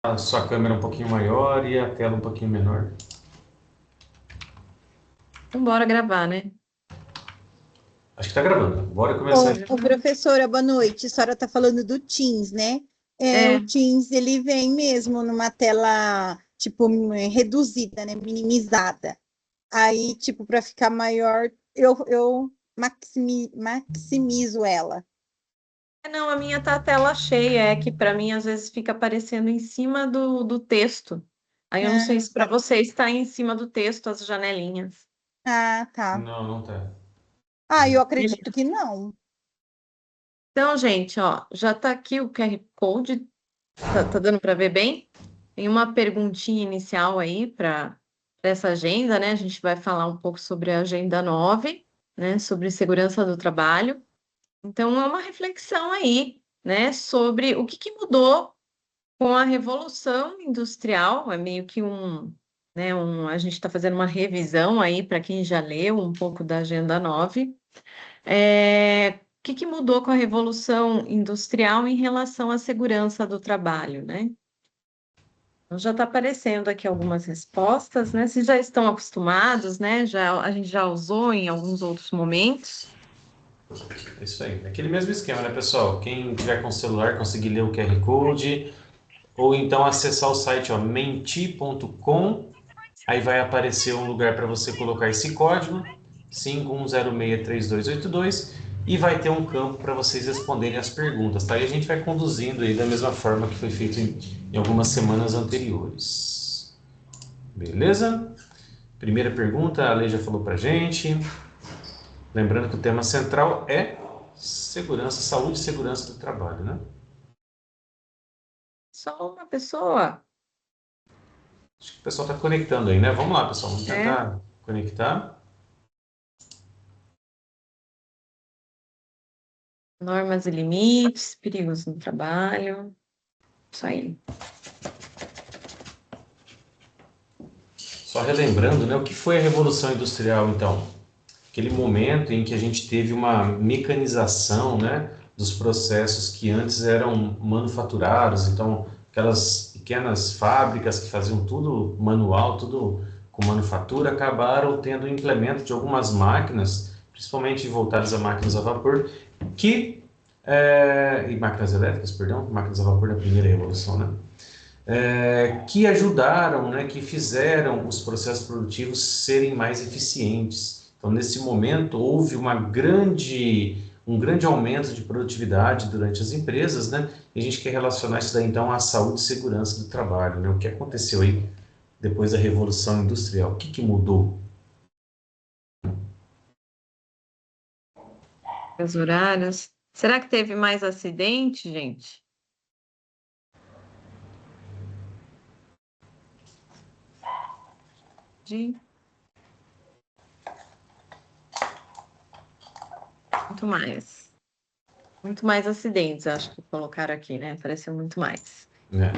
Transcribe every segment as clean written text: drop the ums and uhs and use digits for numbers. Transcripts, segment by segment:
a sua câmera um pouquinho maior e a tela um pouquinho menor. Então, bora gravar, né? Acho que tá gravando. Bora começar. Ô, professora, boa noite. A senhora está falando do Teams, né? O É, Teams, ele vem mesmo numa tela, tipo, reduzida, né? Minimizada. Aí, tipo, para ficar maior, eu maximizo ela. não, a minha tá a tela cheia, é que para mim às vezes fica aparecendo em cima do texto. Aí eu não sei Ah, se para você está em cima do texto as janelinhas. tá. Não, não tá. Eu acredito que não. Então, gente, ó, já tá aqui o QR Code, tá dando para ver bem? Tem uma perguntinha inicial aí para essa agenda, né? A gente vai falar um pouco sobre a agenda 9, né? Sobre segurança do trabalho. Então, é uma reflexão aí, né, sobre o que mudou com a Revolução Industrial. É meio que a gente está fazendo uma revisão aí para quem já leu um pouco da Agenda 9. O que mudou com a Revolução Industrial em relação à segurança do trabalho, né? Então, já está aparecendo aqui algumas respostas, né? Vocês já estão acostumados, né? A gente já usou em alguns outros momentos. É isso aí. Aquele mesmo esquema, né, pessoal? Quem tiver com celular conseguir ler o QR Code, ou então acessar o site, ó, menti.com. Aí vai aparecer um lugar para você colocar esse código, 51063282, e vai ter um campo para vocês responderem as perguntas, tá? E a gente vai conduzindo aí da mesma forma que foi feito em algumas semanas anteriores. Beleza? Primeira pergunta, a Lei já falou para gente. Lembrando que o tema central é segurança, saúde e segurança do trabalho, né? Só uma pessoa. Acho que o pessoal está conectando aí, né? Vamos lá, pessoal, vamos É. tentar conectar. Normas e limites, perigos no trabalho. Isso aí. Só relembrando, né, o que foi a Revolução Industrial, então? Aquele momento em que a gente teve uma mecanização, né, dos processos que antes eram manufaturados, então aquelas pequenas fábricas que faziam tudo manual, tudo com manufatura, acabaram tendo o implemento de algumas máquinas, principalmente voltadas a máquinas a vapor, que e máquinas elétricas, perdão, máquinas a vapor da primeira revolução, né? Que ajudaram, né, que fizeram os processos produtivos serem mais eficientes. Então, nesse momento, houve um grande aumento de produtividade durante as empresas, né? E a gente quer relacionar isso daí, então, à saúde e segurança do trabalho, né? O que aconteceu aí depois da Revolução Industrial? O que mudou? Os horários. Será que teve mais acidente, gente? De muito mais. Muito mais acidentes, acho que colocaram aqui, né? Apareceu muito mais. Né?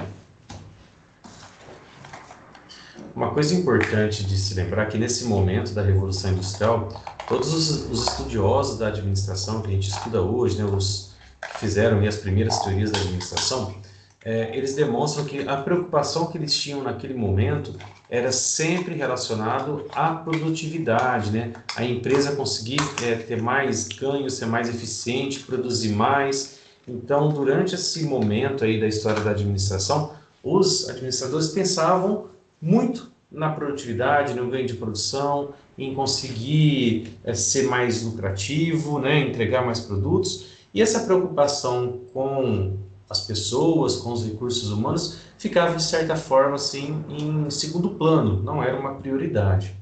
Uma coisa importante de se lembrar é que nesse momento da Revolução Industrial, todos os estudiosos da administração que a gente estuda hoje, né, os que fizeram aí as primeiras teorias da administração, eles demonstram que a preocupação que eles tinham naquele momento era sempre relacionado à produtividade, né? A empresa conseguir ter mais ganhos, ser mais eficiente, produzir mais. Então, durante esse momento aí da história da administração, os administradores pensavam muito na produtividade, no ganho de produção, em conseguir ser mais lucrativo, né, entregar mais produtos. E essa preocupação com as pessoas, com os recursos humanos, ficava de certa forma assim em segundo plano, não era uma prioridade.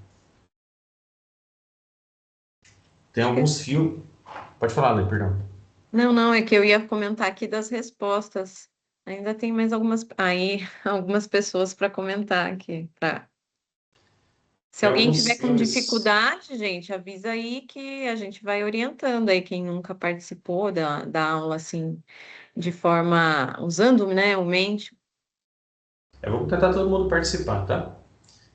Tem alguns filmes. Pode falar, Lê, perdão. Não, não, é que eu ia comentar aqui das respostas. Ainda tem mais algumas aí, algumas pessoas para comentar aqui. Se Tem alguém alguns tiver com filmes. dificuldade, gente, avisa aí que a gente vai orientando aí quem nunca participou da aula assim, de forma usando, né, o mente. Vamos tentar todo mundo participar, tá?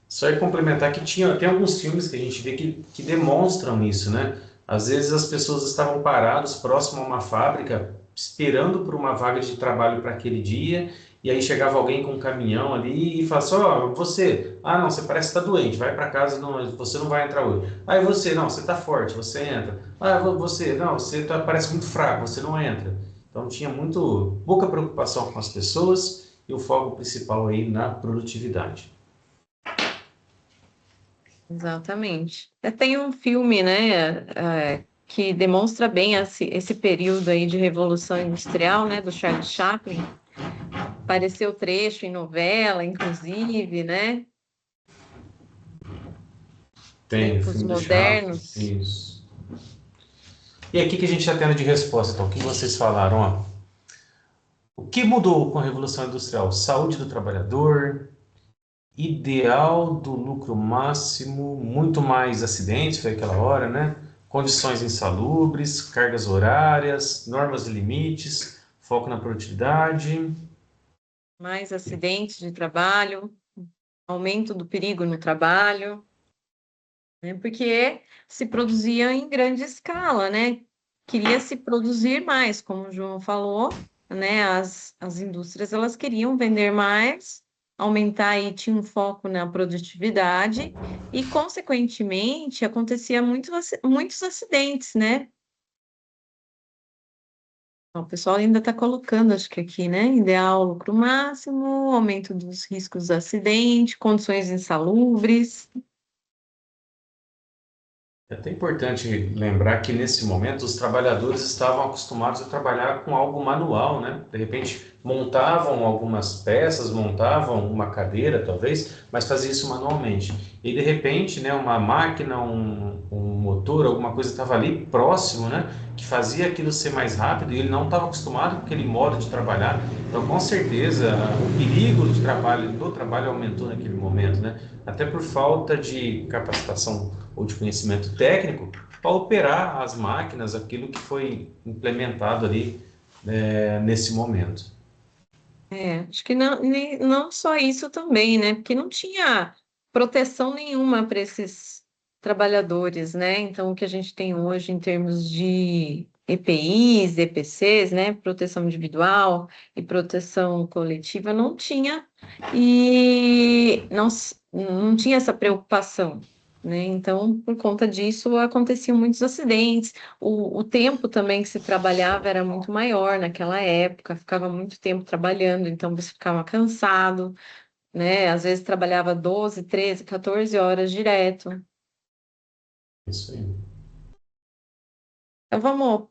Só ia complementar que tem alguns filmes que a gente vê que demonstram isso, né? Às vezes as pessoas estavam paradas próximo a uma fábrica esperando por uma vaga de trabalho para aquele dia, e aí chegava alguém com um caminhão ali e falava assim, ó, você, não, você parece que está doente, vai para casa, não, você não vai entrar hoje. Aí você, não, você está forte, você entra. Você, não, você parece muito fraco, você não entra. Então tinha pouca preocupação com as pessoas e o foco principal aí na produtividade. Exatamente. Tem um filme, né, que demonstra bem esse período aí de Revolução Industrial, né, do Charles Chaplin. Apareceu trecho em novela, inclusive, né? Tem o Tempos filme do Chaplin, modernos. isso. E aqui que a gente já tem de resposta, então, o que vocês falaram, ó? O que mudou com a Revolução Industrial? Saúde do trabalhador, ideal do lucro máximo, muito mais acidentes, foi aquela hora, né? Condições insalubres, cargas horárias, normas e limites, foco na produtividade. Mais acidentes de trabalho, aumento do perigo no trabalho, né? Porque se produzia em grande escala, né? Queria se produzir mais, como o João falou, né? As indústrias elas queriam vender mais, aumentar e tinha um foco na produtividade e, consequentemente, acontecia muitos acidentes, né? O pessoal ainda está colocando, acho que aqui, né? Ideal lucro máximo, aumento dos riscos de acidente, condições insalubres. É até importante lembrar que nesse momento os trabalhadores estavam acostumados a trabalhar com algo manual, né? De repente montavam algumas peças, montavam uma cadeira talvez, mas faziam isso manualmente. E de repente, né, uma máquina, um motor, alguma coisa estava ali próximo, né, que fazia aquilo ser mais rápido e ele não estava acostumado com aquele modo de trabalhar. Então, com certeza, o perigo do trabalho aumentou naquele momento, né? Até por falta de capacitação ou de conhecimento técnico para operar as máquinas, aquilo que foi implementado ali nesse momento. Acho que não só isso também, né? Porque não tinha proteção nenhuma para esses trabalhadores, né? Então, o que a gente tem hoje em termos de EPIs, EPCs, né? Proteção individual e proteção coletiva, não tinha, e não tinha essa preocupação, né? Então, por conta disso, aconteciam muitos acidentes. O tempo também que se trabalhava era muito maior naquela época, ficava muito tempo trabalhando, então você ficava cansado, né? Às vezes trabalhava 12, 13, 14 horas direto. Isso aí. Então vamos,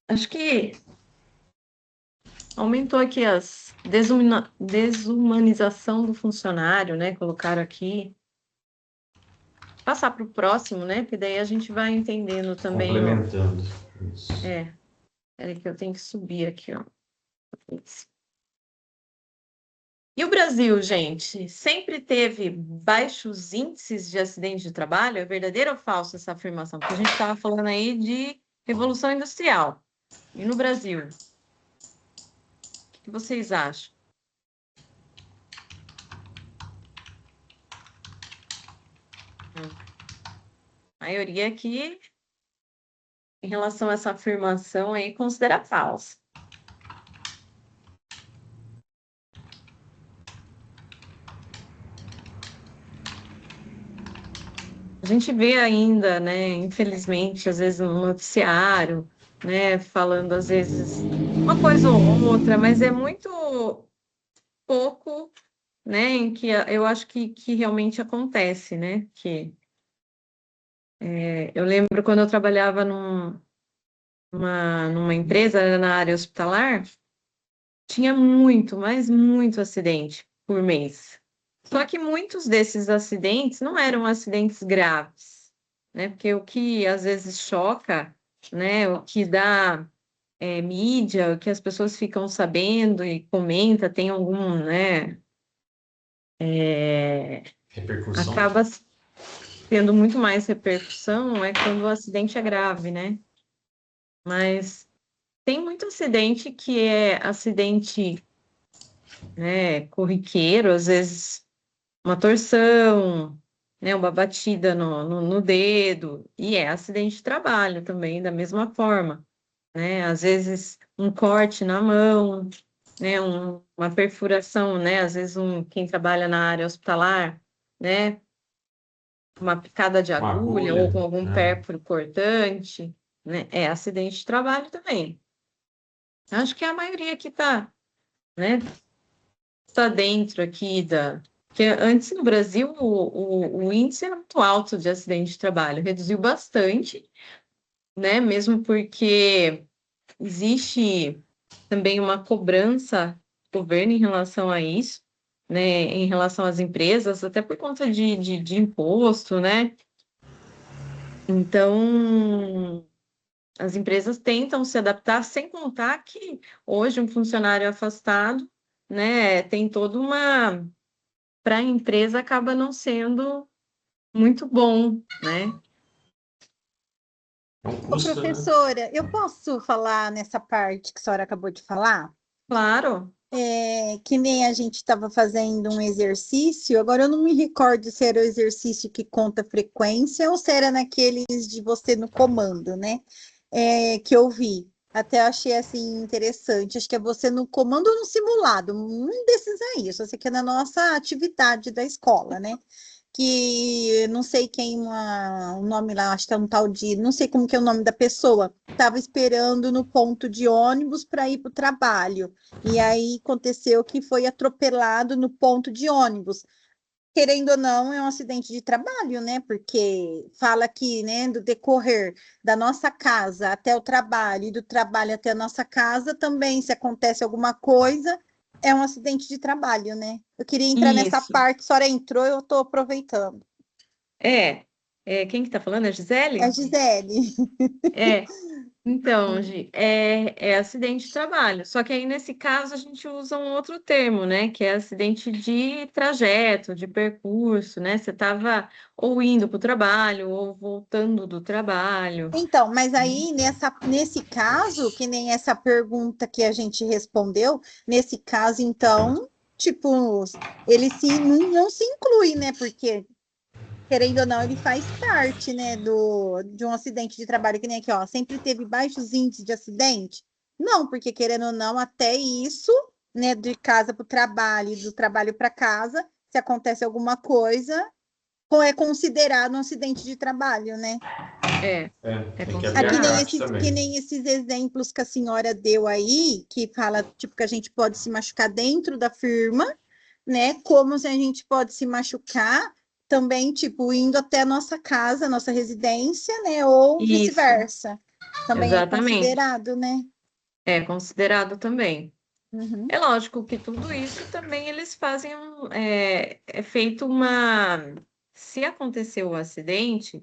acho que aumentou aqui as desumanização do funcionário, né? Colocaram aqui. Passar para o próximo, né? Porque daí a gente vai entendendo também, ó. Complementando. Isso. Peraí que eu tenho que subir aqui, ó. E o Brasil, gente, sempre teve baixos índices de acidente de trabalho? É verdadeira ou falsa essa afirmação? Porque a gente estava falando aí de Revolução Industrial. E no Brasil? O que vocês acham? A maioria aqui, em relação a essa afirmação aí, considera falsa. A gente vê ainda, né, infelizmente, às vezes no noticiário, né, falando às vezes uma coisa ou outra, mas é muito pouco, né, em que eu acho que realmente acontece, né, que eu lembro quando eu trabalhava numa empresa, era na área hospitalar, tinha muito, mas muito acidente por mês. Só que muitos desses acidentes não eram acidentes graves, né? Porque o que às vezes choca, né? O que dá mídia, o que as pessoas ficam sabendo e comenta, tem algum, né? Repercussão. Acaba tendo muito mais repercussão é quando o acidente é grave, né? Mas tem muito acidente que é acidente, né, corriqueiro, às vezes uma torção, né, uma batida no dedo, e é acidente de trabalho também, da mesma forma. né? Às vezes um corte na mão, né? Uma perfuração, né? Às vezes quem trabalha na área hospitalar, né? Uma picada de Uma agulha ou agulha, com algum né? pérfuro cortante, né? É acidente de trabalho também. Acho que a maioria aqui tá, né? Está dentro aqui da. Porque antes no Brasil o índice era muito alto de acidente de trabalho, reduziu bastante, né? Mesmo porque existe também uma cobrança do governo em relação a isso, né? Em relação às empresas, até por conta de imposto, né? Então, as empresas tentam se adaptar, sem contar que hoje um funcionário afastado, né, tem toda uma. Para a empresa acaba não sendo muito bom, né? É um Ô, custo, né? professora, eu posso falar nessa parte que a senhora acabou de falar? Claro, Que nem a gente estava fazendo um exercício, agora eu não me recordo se era o exercício que conta frequência ou se era naqueles de você no comando, né? Que eu vi. Até achei assim interessante. Acho que é você no comando ou no simulado, um desses aí. Só sei que é na nossa atividade da escola, né? Que não sei quem, o nome lá, acho que é um tal de, não sei como que é o nome da pessoa, estava esperando no ponto de ônibus para ir para o trabalho. E aí aconteceu que foi atropelado no ponto de ônibus. Querendo ou não, é um acidente de trabalho, né? Porque fala que, né, do decorrer da nossa casa até o trabalho e do trabalho até a nossa casa também, se acontece alguma coisa, é um acidente de trabalho, né? Eu queria entrar nessa isso. parte, a senhora entrou, eu estou aproveitando. Quem que tá falando? É a É a Gisele? Gisele. É, então, Gi, é acidente de trabalho. Só que aí, nesse caso, a gente usa um outro termo, né? Que é acidente de trajeto, de percurso, né? Você estava ou indo para o trabalho ou voltando do trabalho. Então, mas aí nesse caso, que nem essa pergunta que a gente respondeu, nesse caso, então, tipo, ele se não se inclui, né? Porque, querendo ou não, ele faz parte, né, de um acidente de trabalho, que nem aqui, ó, sempre teve baixos índices de acidente? Não, porque querendo ou não, até isso, né, de casa para o trabalho, do trabalho para casa, se acontece alguma coisa, é considerado um acidente de trabalho, né? É, É, é tem que abrir a CAT Que também. nem esses exemplos que a senhora deu aí, que fala, tipo, que a gente pode se machucar dentro da firma, né? Como se a gente pode se machucar também, tipo, indo até a nossa casa, nossa residência, né? Ou isso, vice-versa. Também é exatamente. considerado, né? É considerado também. Uhum. É lógico que tudo isso também eles fazem é feito uma. Se aconteceu o acidente,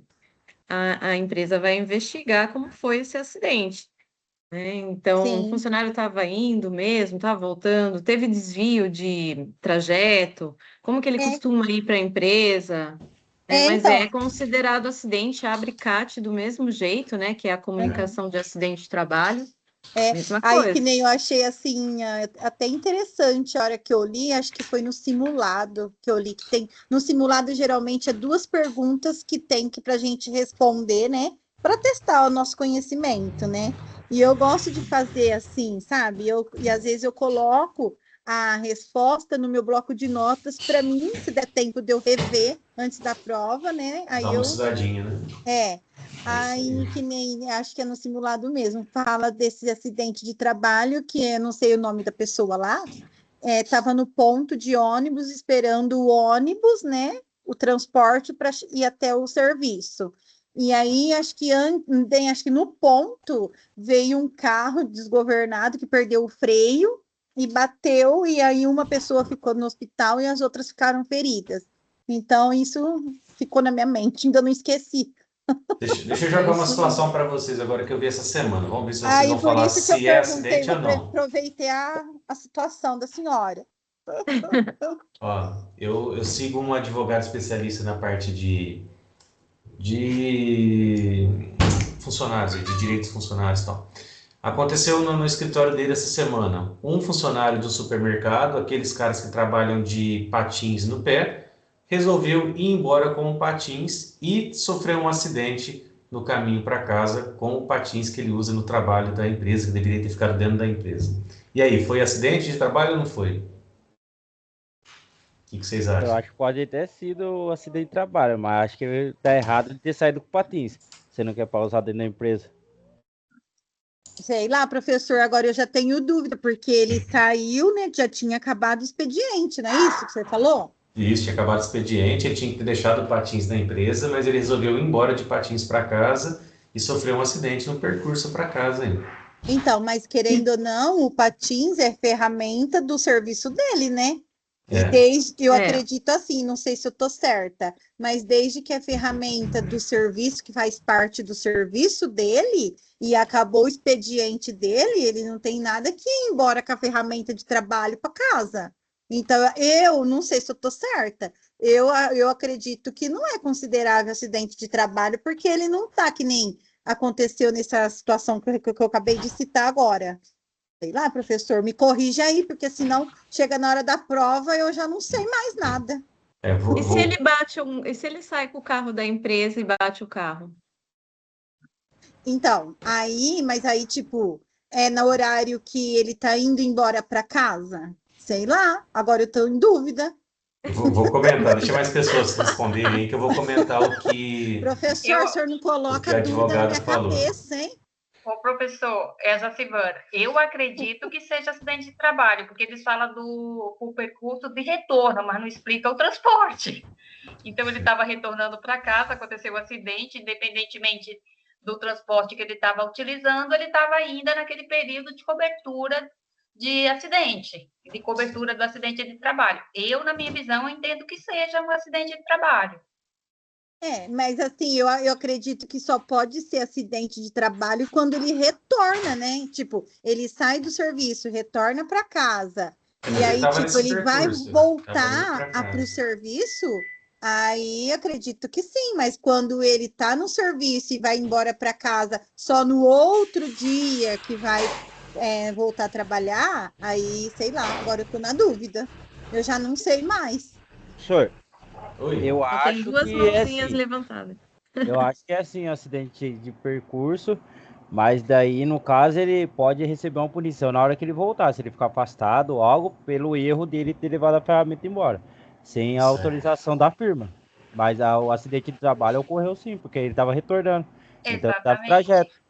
a empresa vai investigar como foi esse acidente, né? Então, o Sim. funcionário estava indo mesmo, estava voltando, teve desvio de trajeto, como que ele É, costuma ir para a empresa, né? Mas então, é considerado acidente, abre CAT do mesmo jeito, né? Que é a comunicação de acidente de trabalho, mesma aí que coisa. nem eu achei assim, até interessante a hora que eu li, acho que foi no simulado que eu li, que tem, no simulado geralmente é duas perguntas que tem que para a gente responder, né? Para testar o nosso conhecimento, né? E eu gosto de fazer assim, sabe? E às vezes eu coloco a resposta no meu bloco de notas para mim, se der tempo de eu rever antes da prova, né? Dá Aí uma eu estudadinha, né? é, É isso aí aí. que nem, acho que é no simulado mesmo, fala desse acidente de trabalho, que eu não sei o nome da pessoa lá, estava no ponto de ônibus esperando o ônibus, né, o transporte para ir até o serviço. E aí, acho que no ponto veio um carro desgovernado que perdeu o freio e bateu, e aí uma pessoa ficou no hospital e as outras ficaram feridas. Então, isso ficou na minha mente, ainda não esqueci. Deixa eu É jogar uma isso mesmo. situação para vocês agora que eu vi essa semana. Vamos ver se vocês Aí, vão por falar isso que eu se é perguntei, acidente ou não. aproveitei a situação da senhora. Ó, eu sigo um advogado especialista na parte de funcionários, de direitos funcionários e tal. Aconteceu no escritório dele essa semana. Um funcionário do supermercado, aqueles caras que trabalham de patins no pé, resolveu ir embora com patins e sofreu um acidente no caminho para casa com o patins que ele usa no trabalho da empresa, que deveria ter ficado dentro da empresa. E aí, foi acidente de trabalho ou não foi? O que vocês Eu acham? acho que pode ter sido um acidente de trabalho, mas acho que ele tá errado de ter saído com patins. Você não quer pausar dentro da empresa? Sei lá, professor, agora eu já tenho dúvida, porque ele saiu, né? Já tinha acabado o expediente, não é isso que você falou? Isso, tinha acabado o expediente, ele tinha que ter deixado o patins na empresa, mas ele resolveu ir embora de patins para casa e sofreu um acidente no percurso para casa ainda. Então, mas querendo ou não, o patins é ferramenta do serviço dele, né? E É. eu É. acredito assim, não sei se eu tô certa, mas desde que é ferramenta do serviço, que faz parte do serviço dele, e acabou o expediente dele, ele não tem nada que ir embora com a ferramenta de trabalho para casa. Então, eu não sei se eu tô certa. Eu acredito que não é considerável acidente de trabalho, porque ele não tá que nem aconteceu nessa situação que eu acabei de citar agora. Sei lá, professor, me corrija aí, porque senão chega na hora da prova eu já não sei mais nada. E se ele bate e se ele sai com o carro da empresa e bate o carro? Então, mas aí, tipo, é no horário que ele tá indo embora para casa? Sei lá, agora eu tô em dúvida. Vou comentar, deixa mais pessoas responderem aí, que eu vou comentar o que Professor, o senhor não o coloca dúvida na advogado minha falou. cabeça, hein? Ô, professor, essa Silvana, eu acredito que seja acidente de trabalho, porque eles falam do percurso de retorno, mas não explica o transporte. Então, ele estava retornando para casa, aconteceu o acidente, independentemente do transporte que ele estava utilizando, ele estava ainda naquele período de cobertura de acidente, de cobertura do acidente de trabalho. Eu, na minha visão, entendo que seja um acidente de trabalho. Mas assim, eu acredito que só pode ser acidente de trabalho quando ele retorna, né? Tipo, ele sai do serviço, retorna para casa. Mas E ele aí, estava tipo, nesse ele vai percurso, estava indo voltar para para o casa. serviço, aí acredito que sim, mas quando ele está no serviço e vai embora para casa só no outro dia que vai voltar a trabalhar, aí sei lá, agora eu tô na dúvida. Eu já não sei mais. Senhor, Oi? eu Só tem acho duas que é mãozinhas assim. levantadas. Eu acho que é assim, um acidente de percurso, mas daí, no caso, ele pode receber uma punição na hora que ele voltar, se ele ficar afastado ou algo, pelo erro dele ter levado a ferramenta embora, sem a Certo. autorização da firma. Mas o acidente de trabalho ocorreu sim, porque ele estava retornando. Então, ele estava em trajeto.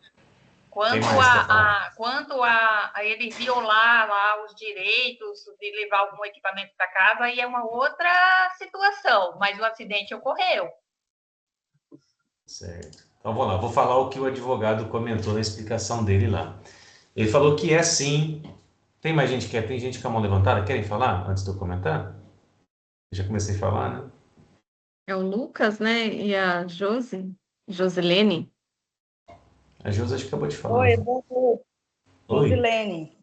Quanto a ele violar lá os direitos de levar algum equipamento para casa, aí é uma outra situação, mas o acidente ocorreu. Certo. Então vamos lá, vou falar o que o advogado comentou na explicação dele lá. Ele falou que é sim. Tem gente com a mão levantada? Querem falar antes de eu comentar? Eu já comecei a falar, né? É o Lucas, né? E a Josilene. A Josi acho que acabou de falar. Oi, boa noite, Oi. Josilene.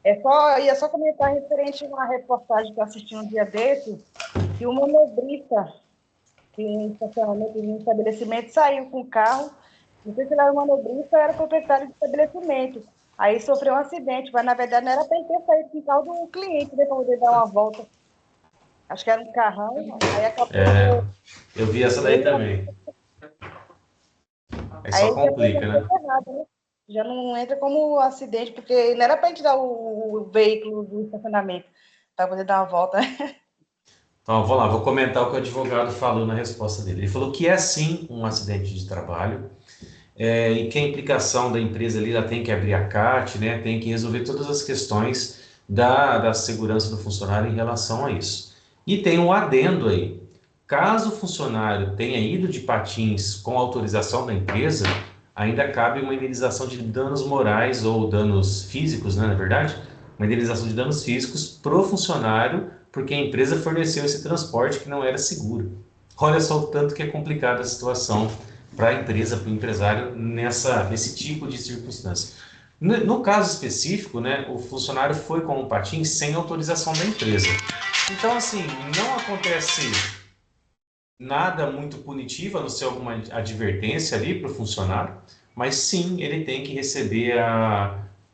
Ia só comentar referente a uma reportagem que eu assisti um dia desse, que uma manobrista que em estacionamento de um estabelecimento saiu com o carro, não sei se ele era manobrista ou era proprietário de estabelecimento. Aí sofreu um acidente, mas na verdade não era para ele ter saído com o carro do cliente, né, para poder dar uma volta. Acho que era um carrão, aí acabou. Eu vi essa daí também. Aí só complica, né? Errado, né? Já não entra como acidente, porque não era para a gente dar o veículo do estacionamento, para poder dar uma volta. Então, vamos lá, vou comentar o que o advogado falou na resposta dele. Ele falou que é sim um acidente de trabalho, e que a implicação da empresa ali, ela tem que abrir a CAT, né, tem que resolver todas as questões da segurança do funcionário em relação a isso. E tem um adendo aí. Caso o funcionário tenha ido de patins com autorização da empresa, ainda cabe uma indenização de danos morais ou danos físicos, né, na verdade? Uma indenização de danos físicos pro funcionário, porque a empresa forneceu esse transporte que não era seguro. Olha só o tanto que é complicada a situação para a empresa, para o empresário, nesse tipo de circunstância. No caso específico, né, o funcionário foi com o patins sem autorização da empresa. Então, assim, não acontece nada muito punitivo, a não ser alguma advertência ali para o funcionário, mas sim, ele tem que receber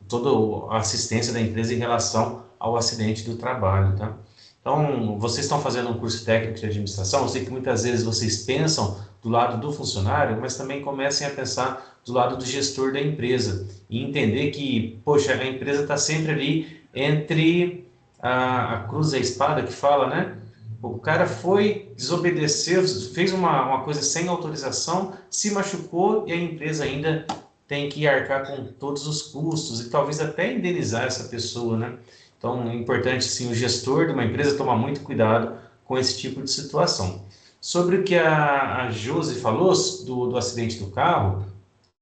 toda a assistência da empresa em relação ao acidente do trabalho, tá? Então, vocês estão fazendo um curso técnico de administração, eu sei que muitas vezes vocês pensam do lado do funcionário, mas também comecem a pensar do lado do gestor da empresa e entender que, poxa, a empresa está sempre ali entre a cruz e a espada que fala, né? O cara foi, desobedeceu, fez uma coisa sem autorização, se machucou e a empresa ainda tem que arcar com todos os custos e talvez até indenizar essa pessoa, né? Então, é importante, sim, o gestor de uma empresa tomar muito cuidado com esse tipo de situação. Sobre o que a Josi falou do acidente do carro,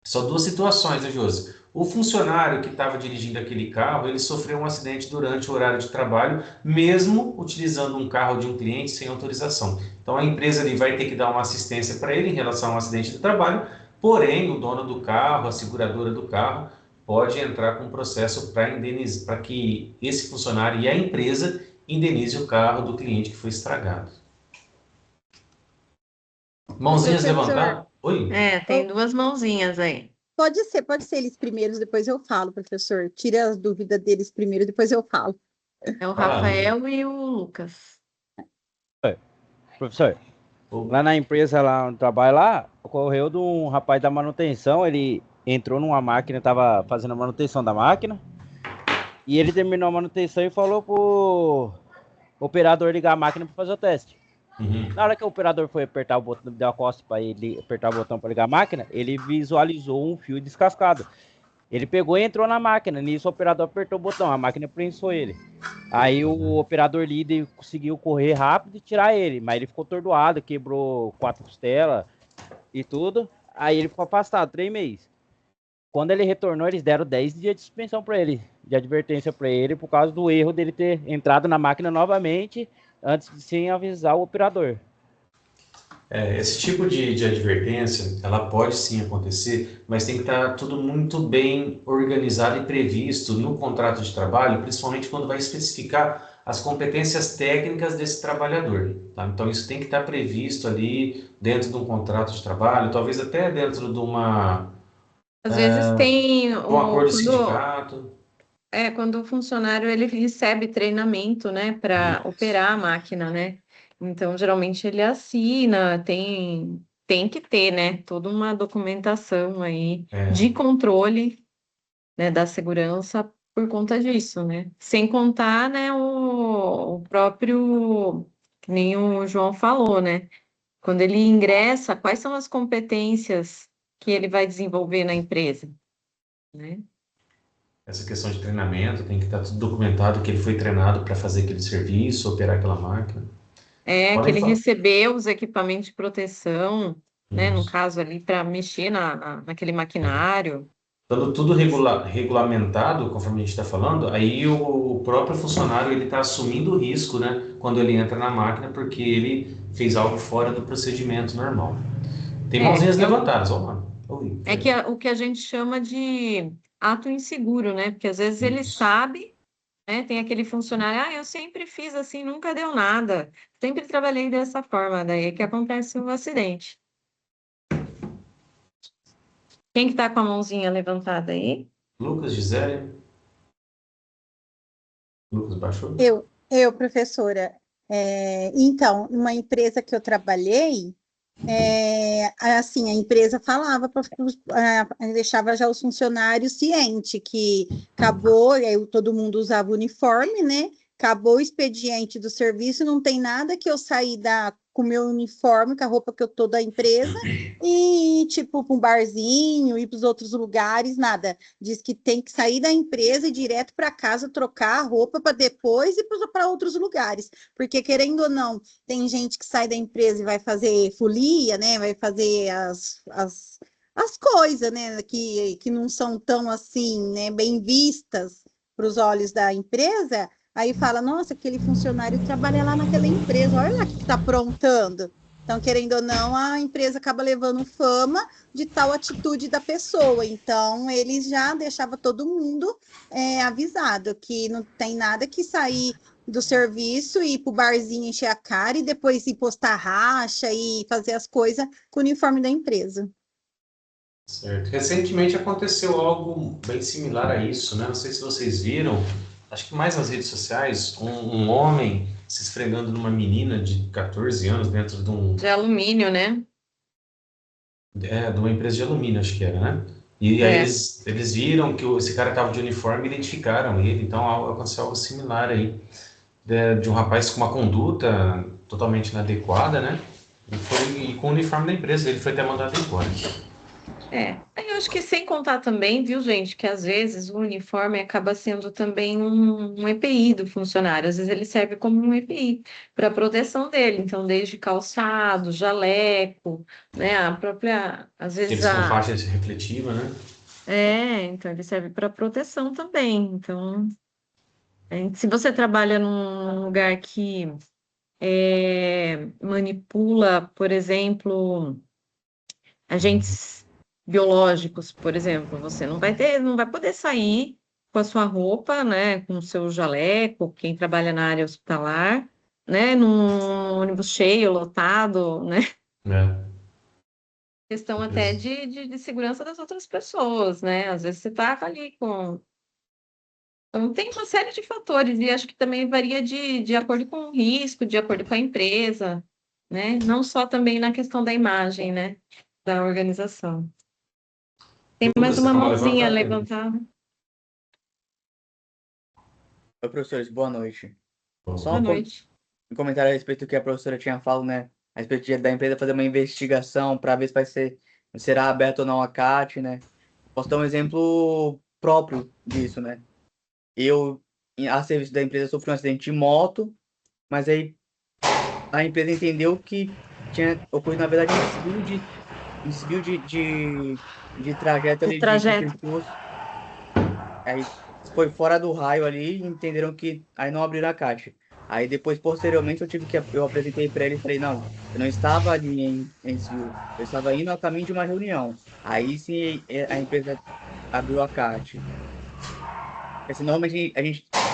só duas situações, né, Josi? O funcionário que estava dirigindo aquele carro, ele sofreu um acidente durante o horário de trabalho, mesmo utilizando um carro de um cliente sem autorização. Então, a empresa ali vai ter que dar uma assistência para ele em relação ao acidente de trabalho, porém, o dono do carro, a seguradora do carro, pode entrar com um processo para indenizar, para que esse funcionário e a empresa indenize o carro do cliente que foi estragado. Mãozinhas Professor, levantadas? Oi? Tem duas mãozinhas aí. pode ser eles primeiros, depois eu falo, professor. Tira as dúvidas deles primeiro, depois eu falo. É o Fala, Rafael e o Lucas. Professor, lá na empresa, lá onde trabalho lá, ocorreu de um rapaz da manutenção, ele entrou numa máquina, estava fazendo a manutenção da máquina, e ele terminou a manutenção e falou pro operador ligar a máquina para fazer o teste. Uhum. Na hora que o operador foi apertar o botão, deu a costa para ele apertar o botão para ligar a máquina, ele visualizou um fio descascado. Ele pegou e entrou na máquina. Nisso o operador apertou o botão, a máquina prensou ele. Aí o operador líder conseguiu correr rápido e tirar ele, mas ele ficou atordoado, quebrou 4 costelas e tudo. Aí ele ficou afastado 3 meses. Quando ele retornou, eles deram 10 dias de suspensão para ele, de advertência para ele, por causa do erro dele ter entrado na máquina novamente antes de sem avisar o operador. Esse tipo de advertência, ela pode sim acontecer, mas tem que estar tudo muito bem organizado e previsto no contrato de trabalho, principalmente quando vai especificar as competências técnicas desse trabalhador, tá? Então isso tem que estar previsto ali dentro de um contrato de trabalho, talvez até dentro de Às vezes tem um acordo de quando, sindicato. quando o funcionário ele recebe treinamento, né, para operar a máquina, né? Então, geralmente ele assina, tem que ter, né, toda uma documentação aí de controle, né, da segurança por conta disso, né? Sem contar, né, o próprio, que nem o João falou, né? Quando ele ingressa, quais são as competências que ele vai desenvolver na empresa, né? Essa questão de treinamento, tem que estar tudo documentado que ele foi treinado para fazer aquele serviço, operar aquela máquina. Que Podem ele falar. recebeu os equipamentos de proteção, né? No Isso. caso ali, para mexer naquele maquinário. Estando tudo regulamentado, conforme a gente está falando, aí o próprio funcionário ele está assumindo o risco, né, quando ele entra na máquina, porque ele fez algo fora do procedimento normal. Tem mãozinhas levantadas, vamos lá. Oi, O que a gente chama de ato inseguro, né? Porque às vezes ele Isso. sabe, né? Tem aquele funcionário, eu sempre fiz assim, nunca deu nada, sempre trabalhei dessa forma, daí é que acontece o acidente. Quem que tá com a mãozinha levantada aí? Lucas, Gisele. Lucas baixou? Professora. Então, numa empresa que eu trabalhei, assim, a empresa falava, deixava já os funcionários cientes que acabou, e aí todo mundo usava uniforme, né? Acabou o expediente do serviço, não tem nada que eu sair com o meu uniforme, com a roupa que eu tô da empresa, e tipo, para um barzinho, ir para os outros lugares, nada. Diz que tem que sair da empresa e ir direto para casa, trocar a roupa para depois ir para outros lugares. Porque, querendo ou não, tem gente que sai da empresa e vai fazer folia, né? Vai fazer as coisas, né? Que não são tão assim, né? Bem vistas para os olhos da empresa. Aí fala, nossa, aquele funcionário trabalha lá naquela empresa, olha lá o que está aprontando. Então, querendo ou não, a empresa acaba levando fama de tal atitude da pessoa. Então, eles já deixavam todo mundo avisado que não tem nada que sair do serviço e ir para o barzinho encher a cara e depois ir postar racha e fazer as coisas com o uniforme da empresa. Certo. Recentemente aconteceu algo bem similar a isso, né? Não sei se vocês viram, acho que mais nas redes sociais, um homem se esfregando numa menina de 14 anos dentro de um... De alumínio, né? de uma empresa de alumínio, acho que era, né? E aí É, eles viram que esse cara estava de uniforme e identificaram ele. Então aconteceu algo similar aí, de um rapaz com uma conduta totalmente inadequada, né? E com o uniforme da empresa, ele foi até mandado embora. Aí eu acho que sem contar também, viu, gente, que às vezes o uniforme acaba sendo também um EPI do funcionário. Às vezes ele serve como um EPI para proteção dele. Então, desde calçado, jaleco, né? A própria, às vezes Aqueles com faixa refletiva, né? então ele serve para proteção também. Então, se você trabalha num lugar que manipula, por exemplo, agentes biológicos, por exemplo, você não vai poder sair com a sua roupa, né, com o seu jaleco, quem trabalha na área hospitalar, né, num ônibus cheio, lotado, né, É, questão até de segurança das outras pessoas, né, às vezes você tá ali com... Então, tem uma série de fatores, e acho que também varia de acordo com o risco, de acordo com a empresa, né, não só também na questão da imagem, né, da organização. Tem mais Lucas, você uma estava mãozinha levantando aí. levantada. Oi, professores, boa noite. Só Boa um noite. comentário a respeito do que a professora tinha falado, né? A respeito da empresa fazer uma investigação para ver se será aberto ou não a CAT, né? Posso dar um exemplo próprio disso, né? Eu, a serviço da empresa, sofri um acidente de moto, mas aí a empresa entendeu que tinha ocorrido, na verdade, um desvio de trajeto De ali, de trajeto. percurso. Aí foi fora do raio ali e entenderam que aí não abriram a caixa. Aí depois, posteriormente, eu apresentei para ele e falei, não, eu não estava ali em desvio, eu estava indo a caminho de uma reunião. Aí sim a empresa abriu a caixa. Assim, normalmente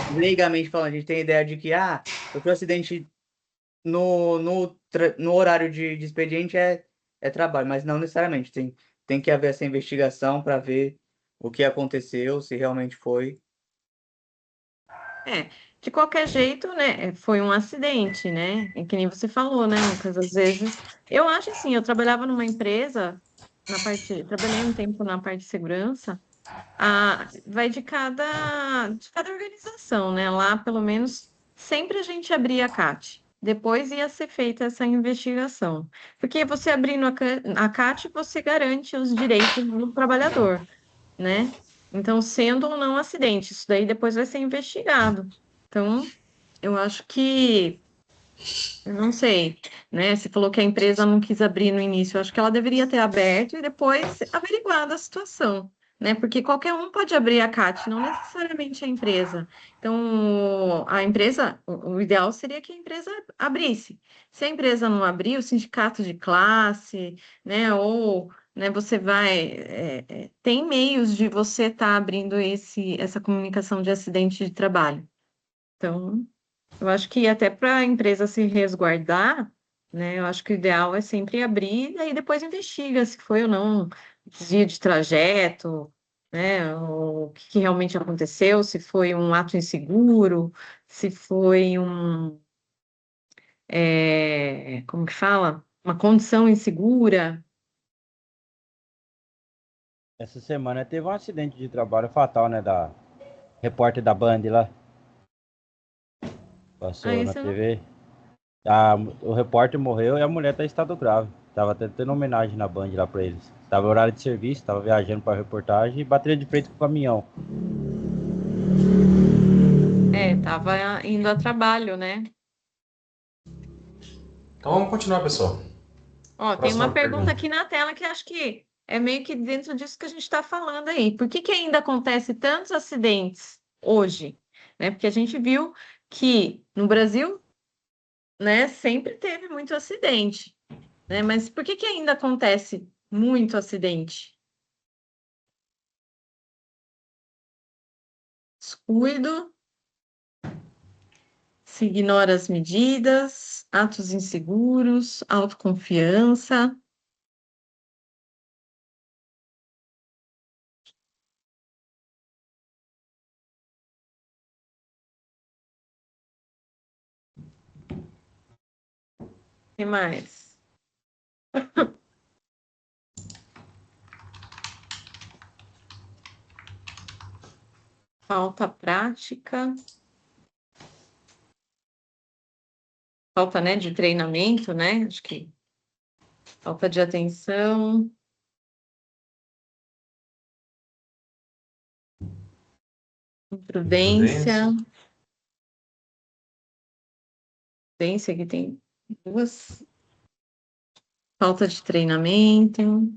legalmente falando, a gente tem a ideia de que, sofreu um acidente no horário de expediente é trabalho, mas não necessariamente. Tem que haver essa investigação para ver o que aconteceu, se realmente foi. É, de qualquer jeito, né? Foi um acidente, né? É que nem você falou, né, Lucas? Às vezes, eu acho assim, eu trabalhava numa empresa, trabalhei um tempo na parte de segurança, vai de cada organização, né? Lá, pelo menos, sempre a gente abria a CAT. Depois ia ser feita essa investigação. Porque você abrindo a CAT, você garante os direitos do trabalhador, né? Então, sendo ou não acidente, isso daí depois vai ser investigado. Então, eu acho que, eu não sei, né? Você falou que a empresa não quis abrir no início, eu acho que ela deveria ter aberto e depois averiguado a situação, né? Porque qualquer um pode abrir a CAT, não necessariamente a empresa. Então, a empresa, o ideal seria que a empresa abrisse. Se a empresa não abrir, o sindicato de classe, né? Ou né, você tem meios de você estar abrindo essa comunicação de acidente de trabalho. Então, eu acho que até para a empresa se resguardar, né? Eu acho que o ideal é sempre abrir e aí depois investiga se foi ou não desvio de trajeto, né? O que que realmente aconteceu, se foi um ato inseguro, se foi como que fala? Uma condição insegura. Essa semana teve um acidente de trabalho fatal, né? Da repórter da Band lá. Passou Aí na você não. TV. O repórter morreu e a mulher tá em estado grave. Tava até tendo homenagem na Band lá pra eles. Tava em horário de serviço, tava viajando pra reportagem e bateria de frente com o caminhão. Tava indo a trabalho, né? Então vamos continuar, pessoal. Ó, tem uma Próxima pergunta pergunta. aqui na tela que acho que é meio que dentro disso que a gente está falando aí. Por que que ainda acontece tantos acidentes hoje? Né? Porque a gente viu que no Brasil, né, sempre teve muito acidente, né? Mas por que que ainda acontece muito acidente? Descuido, se ignora as medidas, atos inseguros, autoconfiança. O que mais? falta prática, falta, né, de treinamento, né? Acho que falta de atenção. Imprudência. Prudência, aqui tem duas. Falta de treinamento.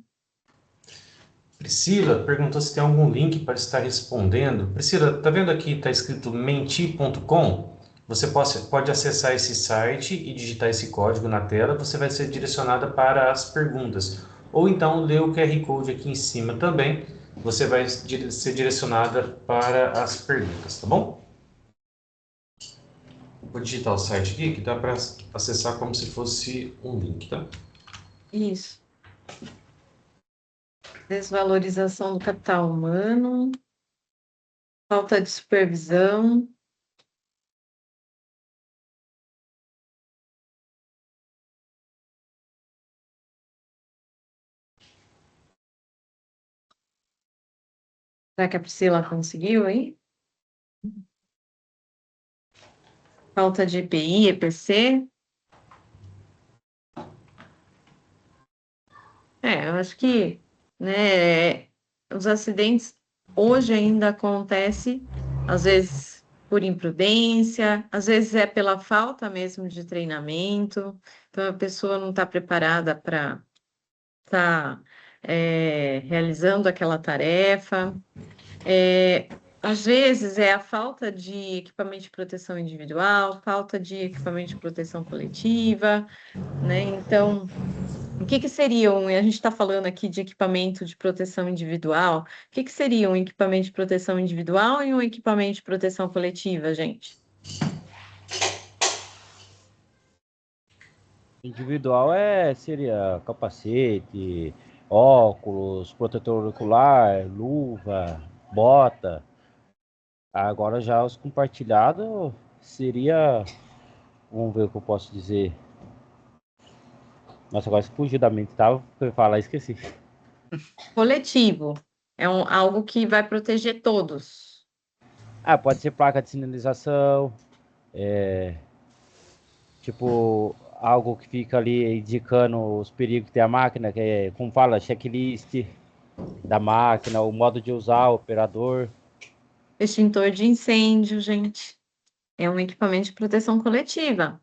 Priscila perguntou se tem algum link para estar respondendo. Priscila, tá vendo aqui, está escrito menti.com? Você pode acessar esse site e digitar esse código na tela, você vai ser direcionada para as perguntas. Ou então, ler o QR Code aqui em cima também, você vai ser direcionada para as perguntas, tá bom? Vou digitar o site aqui, que dá para acessar como se fosse um link, tá? Isso. Desvalorização do capital humano. Falta de supervisão. Será que a Priscila conseguiu aí? Falta de EPI, EPC. Eu acho que, né, os acidentes hoje ainda acontecem, às vezes por imprudência, às vezes é pela falta mesmo de treinamento, então a pessoa não está preparada para estar realizando aquela tarefa. Às vezes é a falta de equipamento de proteção individual, falta de equipamento de proteção coletiva, né? Então, o que seriam, a gente está falando aqui de equipamento de proteção individual, o que seria um equipamento de proteção individual e um equipamento de proteção coletiva, gente? Individual seria capacete, óculos, protetor auricular, luva, bota. Agora já os compartilhados seria, vamos ver o que eu posso dizer. Nossa, agora fugiu da mente, tava pra falar, esqueci. Coletivo, é algo que vai proteger todos. Pode ser placa de sinalização, tipo, algo que fica ali indicando os perigos que tem a máquina, que é, como fala, checklist da máquina, o modo de usar, o operador. Extintor de incêndio, gente, é um equipamento de proteção coletiva.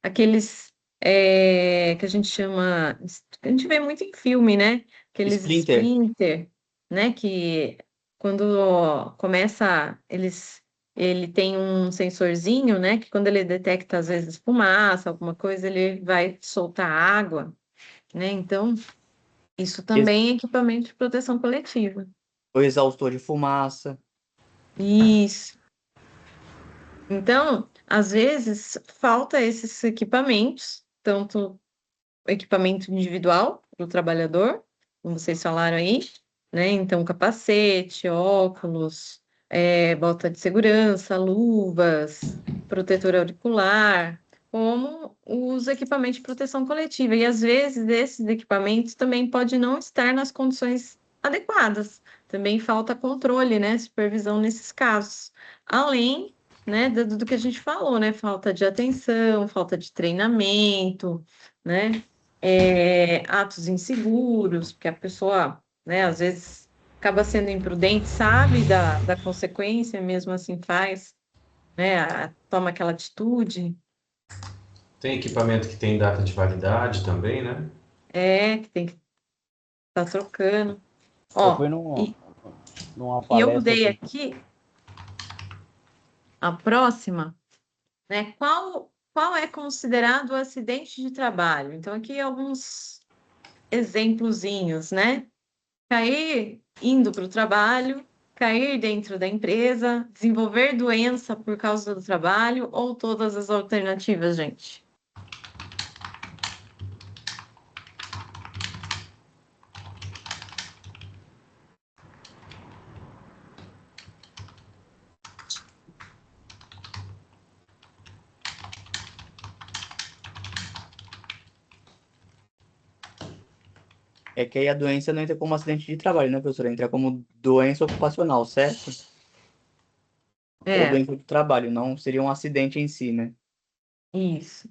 Aqueles que a gente chama, que a gente vê muito em filme, né? Aqueles splinter, né? Que quando começa, ele tem um sensorzinho, né? Que quando ele detecta, às vezes, fumaça, alguma coisa, ele vai soltar água, né? Então, isso também é equipamento de proteção coletiva. O exaustor de fumaça. Isso. Então, às vezes, falta esses equipamentos, tanto equipamento individual para o trabalhador, como vocês falaram aí, né? Então, capacete, óculos, bota de segurança, luvas, protetor auricular, como os equipamentos de proteção coletiva. E às vezes esses equipamentos também podem não estar nas condições adequadas. Também falta controle, né? Supervisão nesses casos. Além, né, do que a gente falou, né? Falta de atenção, falta de treinamento, né? Atos inseguros, porque a pessoa, né, às vezes acaba sendo imprudente, sabe da consequência, mesmo assim faz, né, toma aquela atitude. Tem equipamento que tem data de validade também, né? Que tem que estar trocando. Eu fui numa palestra. E eu mudei aqui a próxima, né? Qual é considerado acidente de trabalho? Então, aqui alguns exemplozinhos, né? Cair indo para o trabalho, cair dentro da empresa, desenvolver doença por causa do trabalho ou todas as alternativas, gente? É que aí a doença não entra como acidente de trabalho, né, professora? Entra como doença ocupacional, certo? ou doença do trabalho, não seria um acidente em si, né? Isso.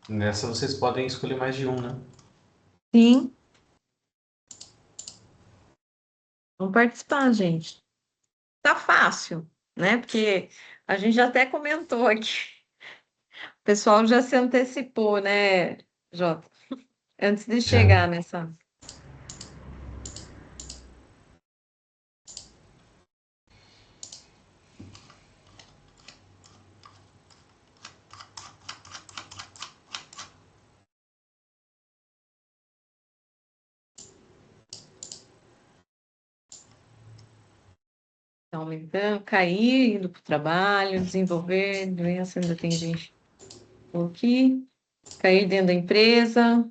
Nessa vocês podem escolher mais de um, né? Sim. Vamos participar, gente. Tá fácil, né? Porque a gente já até comentou aqui. O pessoal já se antecipou, né, Jota? Antes de Já. chegar nessa. Tá aumentando, cair, indo para o trabalho, desenvolver doença, ainda tem gente por aqui, cair dentro da empresa.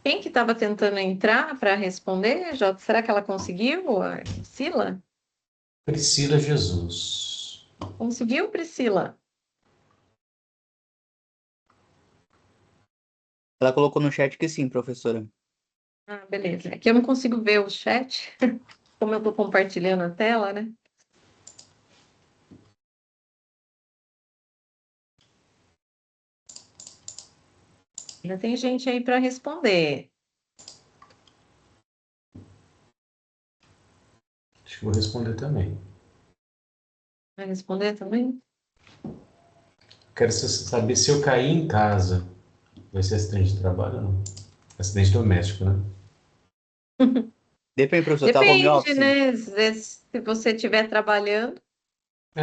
Quem que estava tentando entrar para responder, Jota? Será que ela conseguiu, a Priscila? Priscila Jesus. Conseguiu, Priscila? Ela colocou no chat que sim, professora. Ah, beleza. É que eu não consigo ver o chat, como eu estou compartilhando a tela, né? Ainda tem gente aí para responder. Acho que vou responder também. Vai responder também? Quero saber se eu cair em casa, vai ser acidente de trabalho ou não? Acidente doméstico, né? Depende, professor, tá home Depende, office? né? Às vezes, se você estiver trabalhando.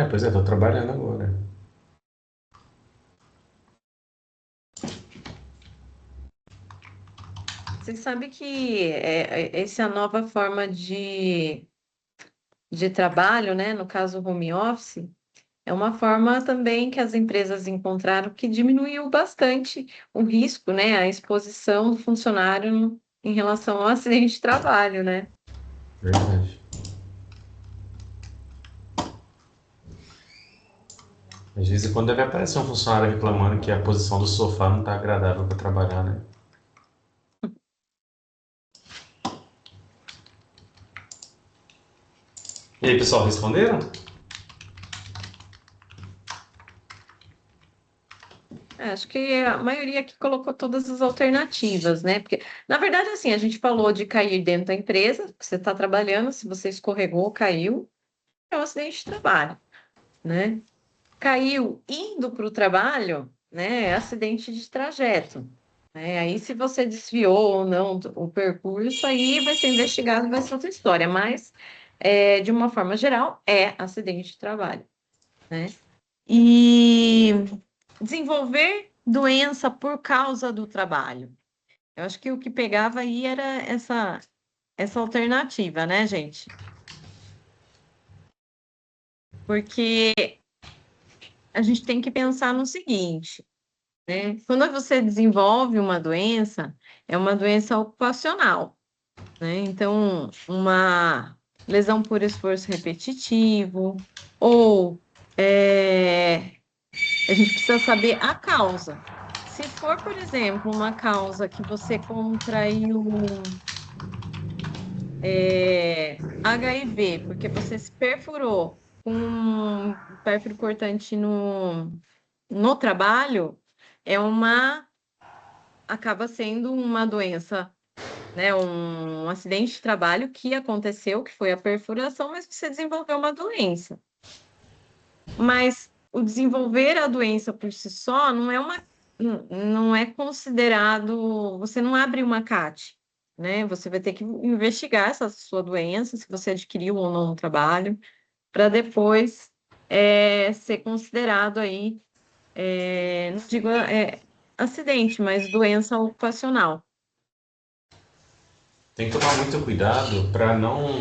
Pois é, tô trabalhando agora. Você sabe que essa é a nova forma de trabalho, né? No caso, home office, é uma forma também que as empresas encontraram que diminuiu bastante o risco, né? A exposição do funcionário em relação ao acidente de trabalho, né? Verdade. Às vezes, quando deve aparecer um funcionário reclamando que a posição do sofá não está agradável para trabalhar, né? E aí, pessoal, responderam? Acho que a maioria aqui colocou todas as alternativas, né? Porque, na verdade, assim, a gente falou de cair dentro da empresa, que você está trabalhando, se você escorregou, caiu, é um acidente de trabalho, né? Caiu indo para o trabalho, né? É acidente de trajeto. Né? Aí, se você desviou ou não o percurso, aí vai ser investigado, vai ser outra história. Mas, de uma forma geral, é acidente de trabalho, né? E desenvolver doença por causa do trabalho. Eu acho que o que pegava aí era essa alternativa, né, gente? Porque a gente tem que pensar no seguinte, né? Quando você desenvolve uma doença, é uma doença ocupacional, né? Então, uma lesão por esforço repetitivo, ou a gente precisa saber a causa. Se for, por exemplo, uma causa que você contraiu HIV, porque você se perfurou com um pérfuro cortante no trabalho, acaba sendo uma doença, né? Um acidente de trabalho que aconteceu, que foi a perfuração, mas você desenvolveu uma doença. Mas o desenvolver a doença por si só não é considerado, você não abre uma CAT, né? Você vai ter que investigar essa sua doença, se você adquiriu ou não no trabalho, para depois ser considerado aí, não digo acidente, mas doença ocupacional. Tem que tomar muito cuidado para não